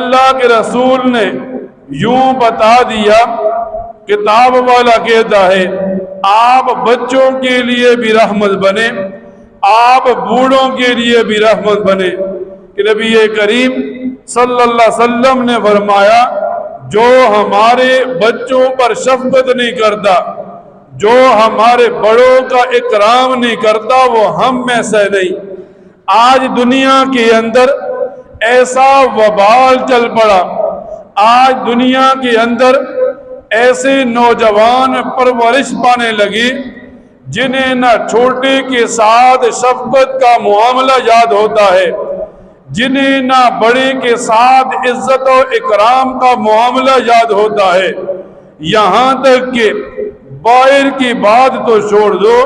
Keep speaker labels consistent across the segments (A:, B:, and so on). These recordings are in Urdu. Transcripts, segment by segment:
A: اللہ کے رسول نے یوں بتا دیا، کتاب والا کہتا ہے آپ بچوں کے لیے بھی رحمت بنے، آپ بوڑھوں کے لیے بھی رحمت بنے، کہ نبی کریم صلی اللہ علیہ وسلم نے فرمایا جو ہمارے بچوں پر شفقت نہیں کرتا، جو ہمارے بڑوں کا اکرام نہیں کرتا، وہ ہم میں سے نہیں۔ آج دنیا کے اندر ایسا وبال چل پڑا، آج دنیا کے اندر ایسے نوجوان پرورش پانے لگے جنہیں نہ چھوٹے کے ساتھ شفقت کا معاملہ یاد ہوتا ہے، جنہیں نہ بڑے کے ساتھ عزت و اکرام کا معاملہ یاد ہوتا ہے، یہاں تک کہ باہر کی بات تو چھوڑ دو،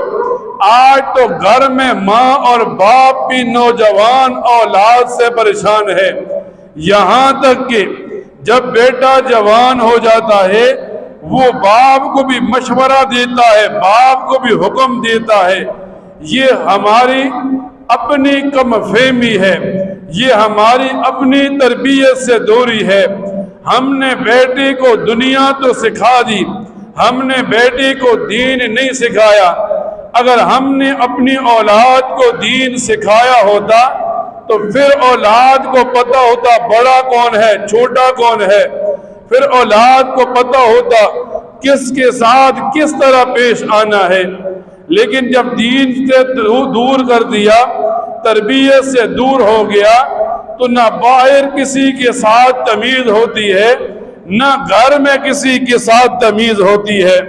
A: آج تو گھر میں ماں اور باپ بھی نوجوان اولاد سے پریشان ہے، یہاں تک کہ جب بیٹا جوان ہو جاتا ہے وہ باپ کو بھی مشورہ دیتا ہے، باپ کو بھی حکم دیتا ہے۔ یہ ہماری اپنی کم فہمی ہے، یہ ہماری اپنی تربیت سے دوری ہے۔ ہم نے بیٹے کو دنیا تو سکھا دی، ہم نے بیٹے کو دین نہیں سکھایا۔ اگر ہم نے اپنی اولاد کو دین سکھایا ہوتا تو پھر اولاد کو پتہ ہوتا بڑا کون ہے، چھوٹا کون ہے، پھر اولاد کو پتہ ہوتا کس کے ساتھ کس طرح پیش آنا ہے۔ لیکن جب دین سے دور کر دیا، تربیت سے دور ہو گیا، تو نہ باہر کسی کے ساتھ تمیز ہوتی ہے، نہ گھر میں کسی کے ساتھ تمیز ہوتی ہے۔